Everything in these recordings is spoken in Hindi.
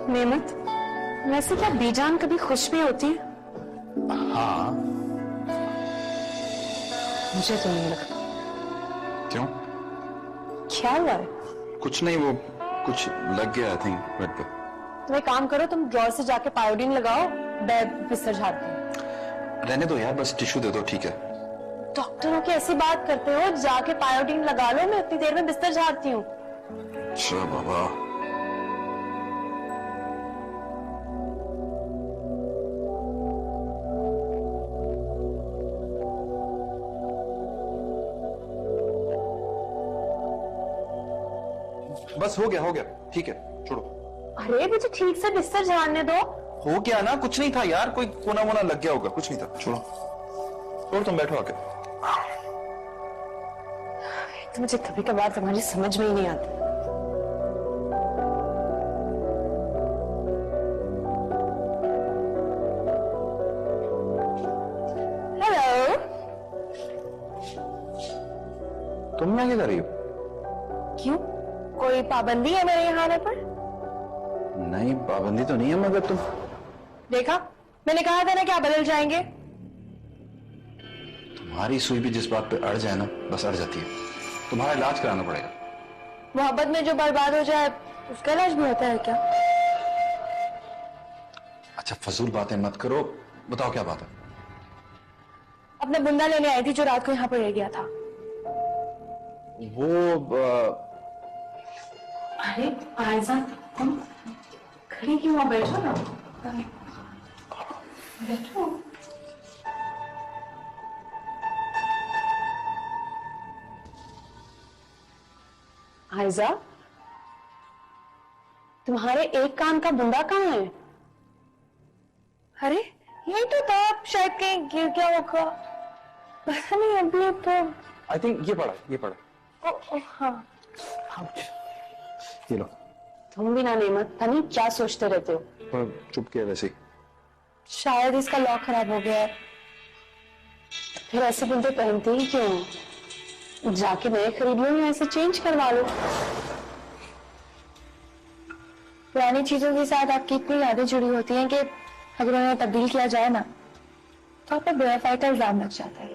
नेमत, वैसे क्या बीजान कभी खुश भी होती है? हाँ। मुझे तो नहीं लगता। क्यों? क्या हुआ है? कुछ नहीं, वो कुछ लग गया आई थिंक बेड पे। तुम एक काम करो, तुम ड्रॉर से जाके पायोडीन लगाओ, बेड बिस्तर झाड़ती हूँ। रहने दो यार, बस टिश्यू दे दो, ठीक है। डॉक्टरों की ऐसी बात करते हो, जाके पायोडीन लगा लो, मैं उतनी देर में बिस्तर झाड़ती हूँ। अच्छा बाबा। बस हो गया, ठीक है, छोड़ो। अरे मुझे ठीक से बिस्तर झाड़ने दो। हो गया ना, कुछ नहीं था यार, कोई कोना वोना लग गया होगा, कुछ नहीं था, छोड़ो। छोड़ो, तुम बैठो आके। तो मुझे कभी कभार तुम्हारी समझ में ही नहीं आती। हेलो। तुम यहाँ क्या कर रही हो? क्यों, कोई पाबंदी है मेरे यहाँ आने पर? नहीं, पाबंदी तो नहीं है, मगर तुम देखा, मैंने कहा था ना कि आप बदल जाएंगे। तुम्हारी सुई भी जिस बात पे अड़ जाए ना, बस अड़ जाती है। तुम्हारा इलाज कराना पड़ेगा। मोहब्बत में जो बर्बाद हो जाए उसका इलाज भी होता है क्या? अच्छा फजूल बातें मत करो, बताओ क्या बात है? अपने बुंदा लेने आई थी जो रात को यहाँ पर रह गया था। वो अरे आयजा, तुम खड़ी क्यों हो? बैठो ना, बैठो। आयजा, तुम्हारे एक कान का बुंदा कहाँ है? अरे यही तो था, शायद कहीं गिर गया होगा, पता नहीं। अभी तो आई थिंक ये पड़ा। हाँ। ये लो। तुम भी ना नेमत, पता नहीं क्या सोचते रहते हो। पर चुप किया वैसे ही। शायद इसका लॉक खराब हो गया है। फिर ऐसे बुंदे पहनते ही क्यों? जाके नए खरीद लो या ऐसे चेंज करवा लो। पुरानी चीजों के साथ आपकी इतनी यादें जुड़ी होती हैं कि अगर उन्हें तब्दील किया जाए ना, तो आप पे बेवफाई का इल्जाम लग जाता है।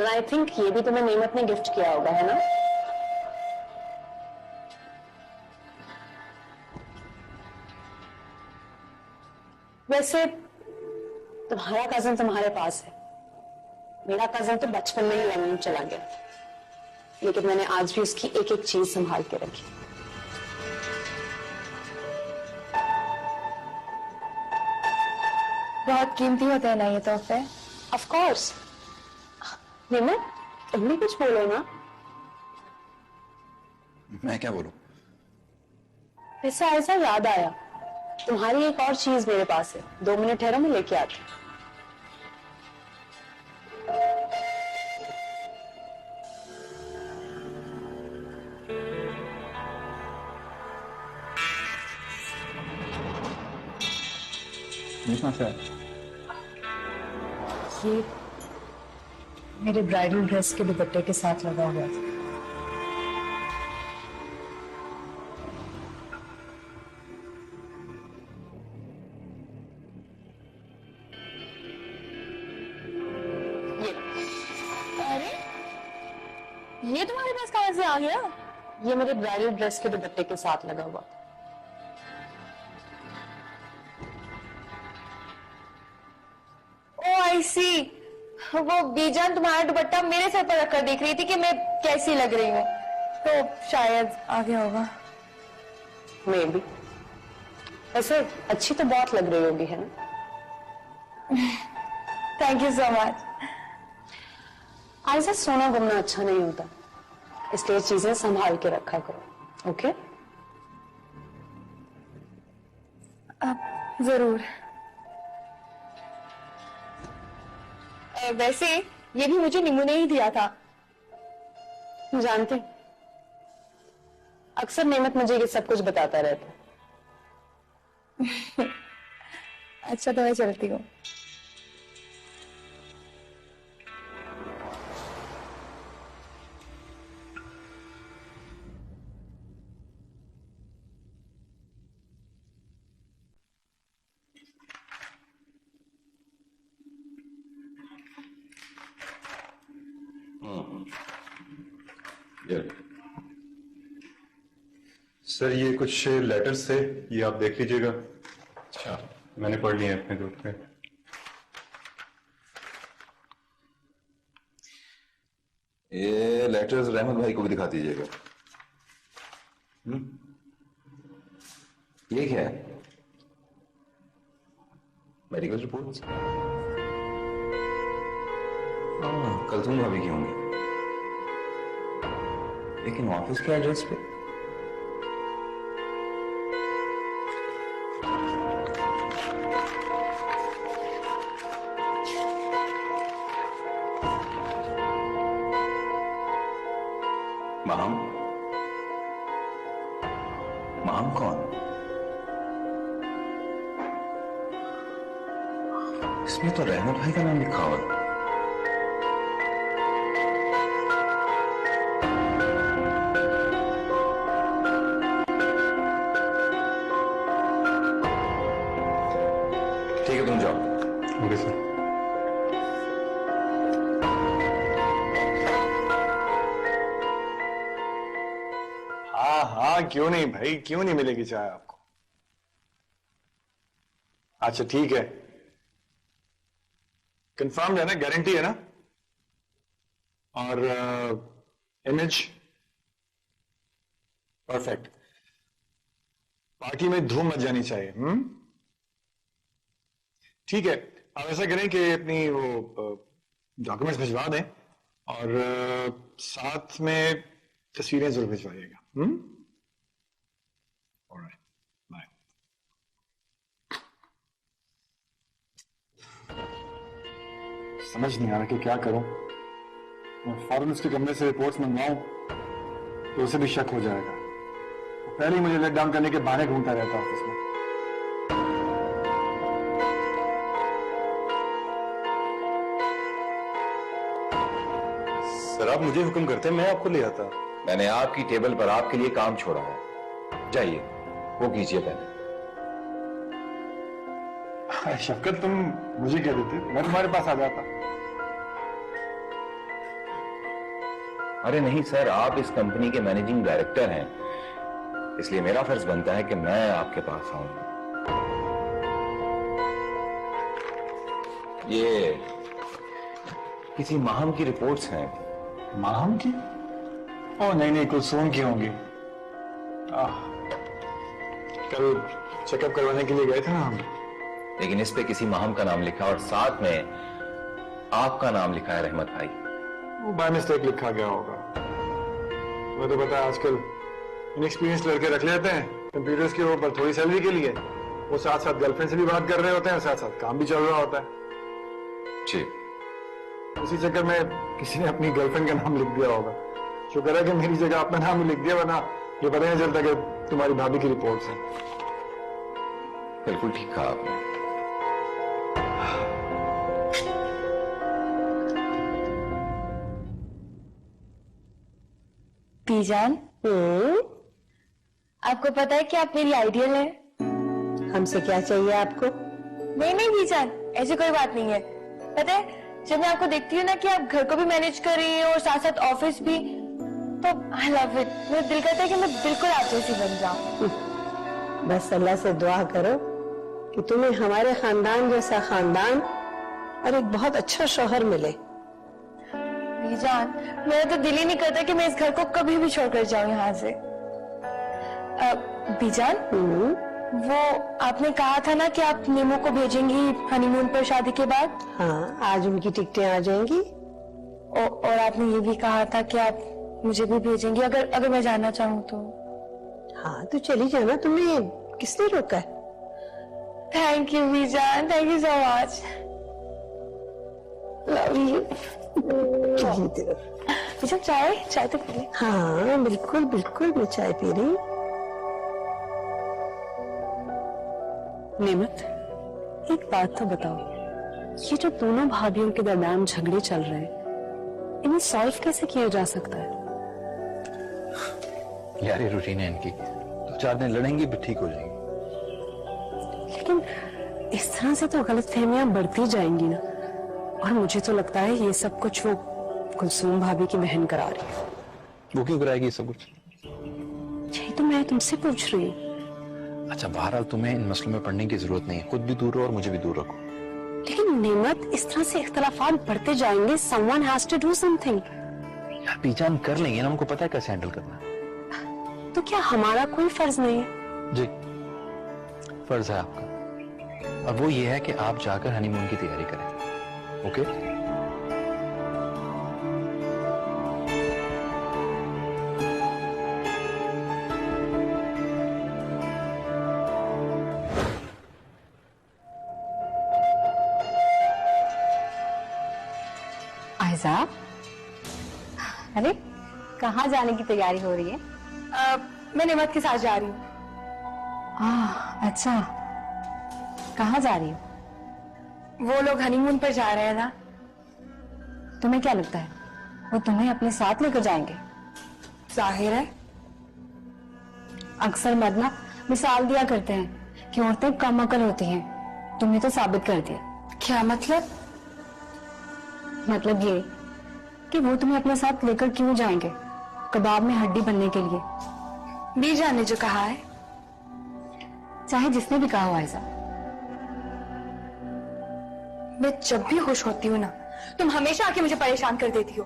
आई थिंक ये भी तुम्हें नेमत ने गिफ्ट किया होगा, है ना? वैसे तुम्हारा कजन तुम्हारे पास है, मेरा कजन तो बचपन में ही लंदन चला गया, लेकिन मैंने आज भी उसकी एक एक चीज संभाल के रखी। बहुत कीमती होते हैं ना ये तोहफे। Of course. नेमत, तुम भी कुछ बोलो ना। मैं क्या बोलूं? वैसे ऐसा याद आया, तुम्हारी एक और चीज मेरे पास है। 2 मिनट ठहरो, मैं लेके आती हूँ। ये मेरे ब्राइडल ड्रेस के दुपट्टे के साथ लगा हुआ था। अरे ये तुम्हारे पास कहां से आ गया? ये मेरे ब्राइडल ड्रेस के दुपट्टे के साथ लगा हुआ था। ओ आई सी, वो बीजान तुम्हारा दुपट्टा मेरे सर पर रखकर देख रही थी कि मैं कैसी लग रही हूँ, तो शायद आ गया होगा। May be. वैसे अच्छी तो बहुत लग रही होगी, है ना? Thank you so much. ऐसा सोना गुमना अच्छा नहीं होता, इसलिए चीजें संभाल के रखा करो। ओके? जरूर। वैसे ये भी मुझे निमू ने ही दिया था। जानते, अक्सर नेमत मुझे ये सब कुछ बताता रहता। अच्छा तो मैं चलती हूँ। सर ये कुछ लेटर्स थे, ये आप देख लीजिएगा। अच्छा, मैंने पढ़ लिए अपने ग्रुप पे। ये लेटर्स रहमत भाई को भी दिखा दीजिएगा। ये क्या है? Medical report? कलथूम भाभी की होंगी, लेकिन ऑफिस के एड्रेस पे। माम? माम कौन? इसमें तो रहमत भाई का नाम लिखा हुआ है। ठीक है, तुम जाओ। Okay sir. हाँ हाँ, क्यों नहीं भाई, क्यों नहीं मिलेगी चाय आपको? अच्छा ठीक है, कंफर्म है ना, गारंटी है ना? और इमेज परफेक्ट। पार्टी में धूम मच जानी चाहिए। ठीक है, आप ऐसा करें कि अपनी वो डॉक्यूमेंट्स भिजवा दें और साथ में तस्वीरें जरूर भिजवाइएगा। Alright, bye. समझ नहीं आ रहा कि क्या करूं। मैं फौरन उसके कमरे से रिपोर्ट्स मंगवाऊं तो उसे भी शक हो जाएगा। वो पहले ही मुझे लेट डाउन करने के बहाने ढूंढता रहता ऑफिस में। सर आप मुझे हुक्म करते, मैं आपको ले आता। मैंने आपकी टेबल पर आपके लिए काम छोड़ा है, जाइए वो कीजिए पहले। शफकत, तुम मुझे कह देते, मैं तुम्हारे पास आ जाता। अरे नहीं सर, आप इस कंपनी के मैनेजिंग डायरेक्टर हैं, इसलिए मेरा फर्ज बनता है कि मैं आपके पास आऊं। ये किसी माहम की रिपोर्ट्स हैं। माहम की? ओ नहीं नहीं, कुलसूम की होंगी। कल चेकअप करवाने के लिए गए थे ना हम। लेकिन इस पे किसी माहम का नाम लिखा और साथ में आपका नाम लिखा है, रहमत भाई। वो बाय मिस्टेक लिखा गया होगा। मैं तो पता है आजकल इनएक्सपीरियंस लड़के रख लेते हैं कंप्यूटर्स के ऊपर थोड़ी सैलरी के लिए। वो साथ साथ गर्लफ्रेंड से भी बात कर रहे होते हैं, साथ साथ काम भी चल रहा होता है। जी, उसी चक्कर में किसी ने अपनी गर्लफ्रेंड का नाम लिख दिया होगा। शुक्र है कि मेरी जगह अपना नाम लिख दिया, वरना ये पता नहीं चलता कि तुम्हारी भाभी की रिपोर्ट्स हैं। बिल्कुल ठीक कहा आपने। बीजान, आपको पता है कि आप मेरी आइडियल हैं। हमसे क्या चाहिए आपको? नहीं नहीं बीजान, ऐसी कोई बात नहीं है। पता है, जब मैं आपको देखती हूँ ना कि आप घर को भी मैनेज कर रही हो और साथ साथ ऑफिस भी, तो आई लव इट। मेरा दिल करता है कि मैं बिल्कुल आप जैसी बन जाऊं। बस अल्लाह से दुआ करो कि तुम्हें हमारे खानदान जैसा खानदान और एक बहुत अच्छा शौहर मिले। बीजान, मेरा तो दिल ही नहीं करता कि मैं इस घर को कभी भी छोड़कर जाऊं यहाँ से। बीजान, वो आपने कहा था ना कि आप नीमू को भेजेंगी हनीमून पर शादी के बाद। हाँ, आज उनकी टिकटें आ जाएंगी। और आपने ये भी कहा था कि आप मुझे भी भेजेंगी अगर मैं जाना चाहूँ तो। हाँ, तो चली जाना, तुम्हें किसने रोका है? Thank you Bijan, thank you so much, love you. Bijan, चाय तो पी ले। हाँ बिल्कुल बिल्कुल, मैं चाय पी रही हूँ। नेमत, एक बात तो बताओ, ये जो दोनों भाभियों के दरमियान झगड़े चल रहे हैं, इन्हें सॉल्व कैसे किया जा सकता है? यार ये रूटीन है इनकी, 2-4 दिन लड़ेंगी भी ठीक हो जाएंगी। लेकिन इस तरह से तो गलतफहमियां बढ़ती जाएंगी ना। और मुझे तो लगता है ये सब कुछ वो कुलसूम भाभी की बहन करा रही है। वो क्यों कराएगी सब कुछ? यही तो मैं तुमसे पूछ रही हूँ। अच्छा, बहरहाल तुम्हें इन मसलों में पढ़ने की जरूरत नहीं है। खुद भी दूर रहो और मुझे भी दूर रखो। लेकिन नेमत, इस तरह से इख्तलाफात बढ़ते जाएंगे। someone has to do something। यार बीजान कर लेंगे ना, उनको पता है कैसे हैंडल करना है। तो क्या हमारा कोई फर्ज नहीं है? जी, फर्ज है आपका, और वो ये है कि आप जाकर हनीमून की तैयारी करें। ओके? आयजा, अरे कहाँ जाने की तैयारी हो रही है? मैं नेमत के साथ जा रही हूँ। अच्छा, कहाँ जा रही हो? वो लोग हनीमून पर जा रहे हैं ना। तुम्हें क्या लगता है वो तुम्हें अपने साथ लेकर जाएंगे? जाहिर है। अक्सर मर्द ना मिसाल दिया करते हैं कि औरतें कम अकल होती हैं। तुमने तो साबित कर दिया। क्या मतलब? मतलब ये कि वो तुम्हें अपने साथ लेकर क्यों जाएंगे? कबाब में हड्डी बनने के लिए। बीजान ने जो कहा है। चाहे जिसने भी कहा हो आयजा। मैं जब भी खुश होती हूँ ना, तुम हमेशा आके मुझे परेशान कर देती हो।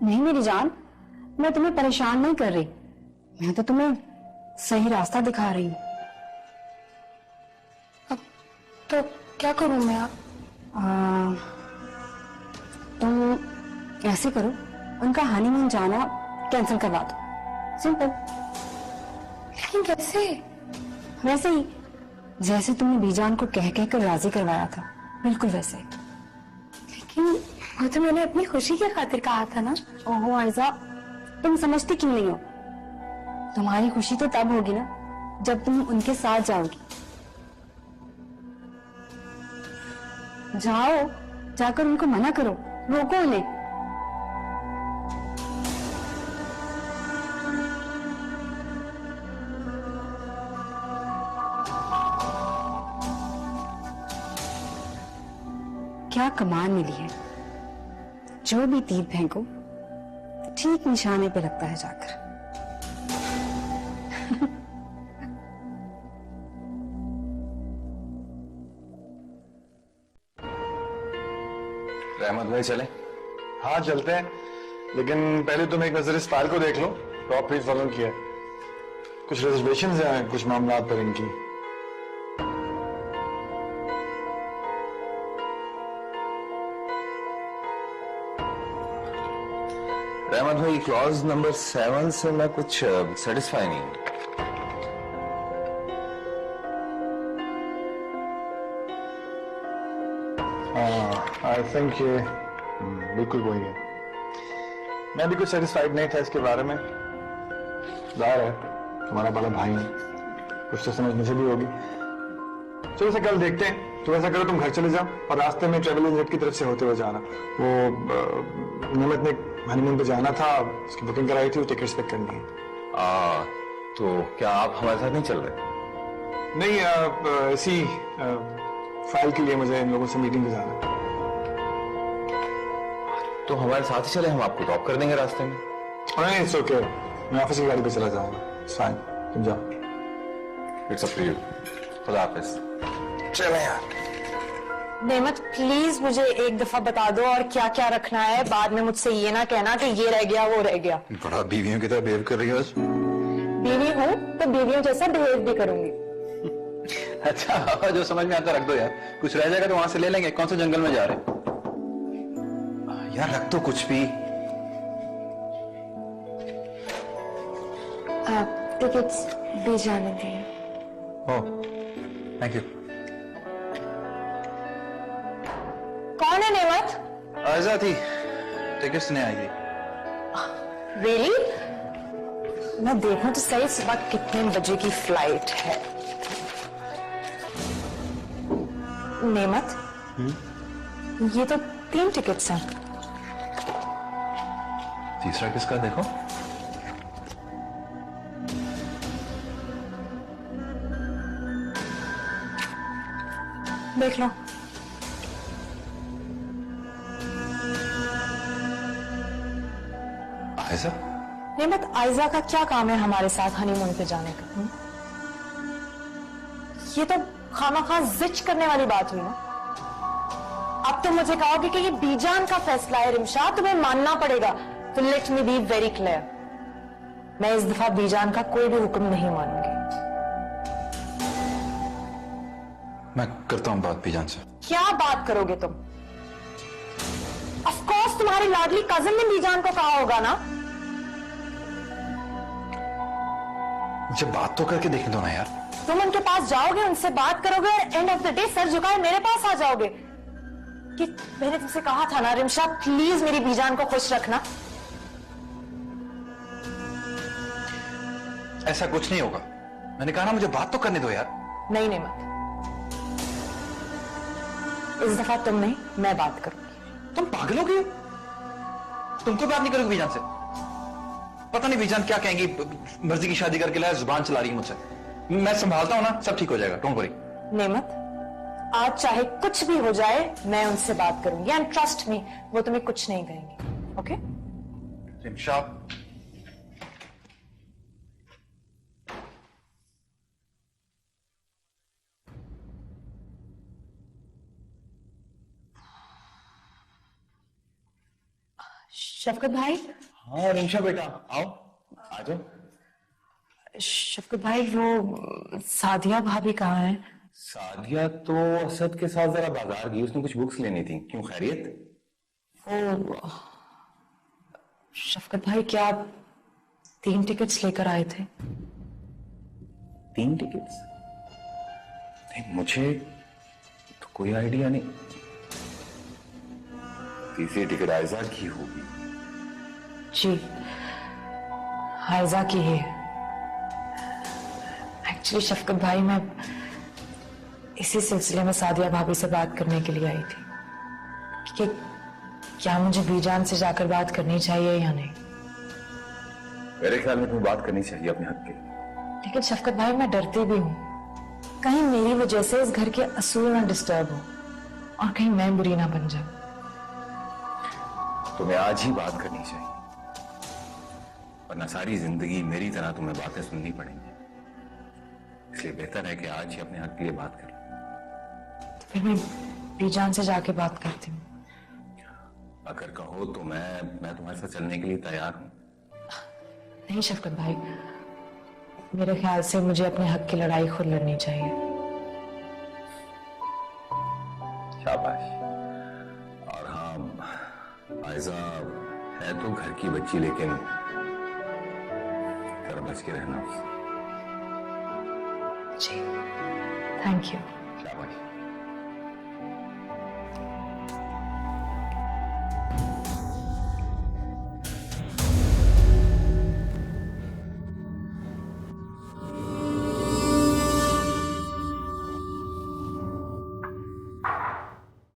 नहीं मेरी जान, मैं तुम्हें परेशान नहीं कर रही, मैं तो तुम्हें सही रास्ता दिखा रही हूँ। अब तो क्या करूं मैं? आप तुम ऐसे करो, उनका हनीमून जाना कैंसिल करवा दो। सिंपल। लेकिन कैसे? वैसे ही जैसे तुमने बीजान को कह कह कर राजी करवाया था, बिल्कुल वैसे। लेकिन वो तो मैंने अपनी खुशी की खातिर कहा था ना। ओहो आयजा, तुम समझती क्यों नहीं हो? तुम्हारी खुशी तो तब होगी ना जब तुम उनके साथ जाओगी। जाओ, जाकर उनको मना करो, रोको उन्हें। क्या कमान मिली है, जो भी तीर फेंको ठीक निशाने पे लगता है जाकर। रहमत भाई चले? हाँ चलते हैं, लेकिन पहले तुम एक नजर इस फाइल को देख लो। टॉप पेज फॉलो किया है, कुछ रिजर्वेशंस हैं कुछ मामला पर इनकी। रहमत भाई, क्लॉज नंबर 7 से मैं कुछ सेटिस्फाई नहीं हूं। आई थिंक ये बिल्कुल वही है। मैं भी कुछ सेटिस्फाइड नहीं था इसके बारे में। जाहिर है तुम्हारा बड़ा भाई है, कुछ तो समझ मुझे भी होगी। चलो इसे कल देखते हैं। तो ऐसा करो, तुम घर चले जाओ और रास्ते में ट्रेवल एजेंट की तरफ से होते हुए जाना। वो नेमत ने हनीमून पे जाना था, उसकी बुकिंग कराई थी, वो टिकट्स पिक करनी है। तो क्या आप हमारे साथ नहीं चल रहे? नहीं, इसी फाइल के लिए मुझे इन लोगों से मीटिंग पे जाना है। तो हमारे साथ ही चले, हम आपको ड्रॉप कर देंगे रास्ते में। नहीं, इट्स ओके, मैं ऑफिस की गाड़ी पे चला जाऊंगा। इट्स फाइन, तुम जाओ। It's up to you. खुदा हाफिज। चले यार। नेमत प्लीज मुझे एक दफा बता दो और क्या क्या रखना है। बाद में मुझसे ये ना कहना कि ये रह गया वो रह गया। बड़ा बीवियों की तरह बिहेव कर रही हो आज। बीवी हूँ तो बीवियों जैसा बिहेव भी करूंगी। अच्छा, जो समझ में आता रख दो यार, कुछ रह जाएगा तो वहां से ले लेंगे। कौन से जंगल में जा रहे हैं यार? रख दो कुछ भी। आप टिकट्स भी जाने दिए। ओह, थैंक यू। कौन है नेमत? आयजा थी, टिकट्स नहीं आएगी। रियली? मैं देखूं तो सही सुबह कितने बजे की फ्लाइट है। नेमत, ये तो 3 टिकट्स हैं। तीसरा किसका? देखो। देख लो। ऐसा? नेमत, आयजा का क्या काम है हमारे साथ हनीमून पे जाने का? ये तो खामखा जिच करने वाली बात हुई ना। अब तो मुझे कहोगे कि ये बीजान का फैसला है रिमशा, तुम्हें मानना पड़ेगा। तो let me be very clear, मैं इस दफा बीजान का कोई भी हुक्म नहीं मानूंगी। मैं करता हूं बात बीजान से। क्या बात करोगे तुम? ऑफ कोर्स तुम्हारी लाडली कजिन ने बीजान को कहा होगा ना। मुझे बात तो करके देखने दो ना यार। तुम उनके पास जाओगे, उनसे बात करोगे और end of the day sir झुकाए मेरे पास आ जाओगे कि मैंने तुमसे कहा था ना रिमशा, प्लीज मेरी बीजान को खुश रखना। ऐसा कुछ नहीं होगा, मैंने कहा ना मुझे बात तो करने दो यार। नहीं नहीं मत, इस दफा तुम नहीं, मैं बात करूंगी। तुम पागल हो गए? तुमको बात नहीं करोगे बीजान से? पता नहीं बीजान क्या कहेंगी, मर्जी की शादी करके लाया, जुबान चला रही है मुझसे। मैं संभालता हूं ना, सब ठीक हो जाएगा, डोंट वरी। नेमत, आज चाहे कुछ भी हो जाए मैं उनसे बात करूंगी एंड ट्रस्ट मी, वो तुम्हें कुछ नहीं कहेंगे। ओके? रिमशा, शफकत भाई। हाँ रिमशा बेटा, आओ, आ जाओ। शफकत भाई, वो सादिया भाभी कहाँ है? सादिया तो असद के साथ जरा बाजार गई, उसने कुछ बुक्स लेनी थी। क्यों, खैरियत? ओ शफकत भाई, क्या आप 3 टिकट्स लेकर आए थे? 3 टिकट्स? नहीं, मुझे तो कोई आइडिया नहीं। तीसरी टिकट आयजा की होगी। जी, आयजा की है। एक्चुअली शफकत भाई, मैं इसी सिलसिले में सादिया भाभी से बात करने के लिए आई थी कि क्या मुझे बीजान से जाकर बात करनी चाहिए या नहीं। मेरे ख्याल में तुम्हें बात करनी चाहिए अपने हक के। लेकिन शफकत भाई, मैं डरती भी हूँ कहीं मेरी वजह से इस घर के असूल ना डिस्टर्ब हो और कहीं मैं बुरी ना बन जाऊं। तुम्हें आज ही बात करनी चाहिए, वरना सारी जिंदगी मेरी तरह तुम्हें बातें सुननी पड़ेंगी। इसलिए बेहतर है कि आज ही अपने हक के लिए बात कर लो। फिर मैं बीजान से जाके बात करती हूँ। अगर कहो तो मैं तुम्हारे साथ चलने के लिए तैयार हूं। नहीं शफकत भाई, मेरे ख्याल से मुझे अपने हक की लड़ाई खुद लड़नी चाहिए। शाबाश। और हाँ, आयजा है तो घर की बच्ची, लेकिन जरा बच के रहना उससे। जी, थैंक यू। शाबाश।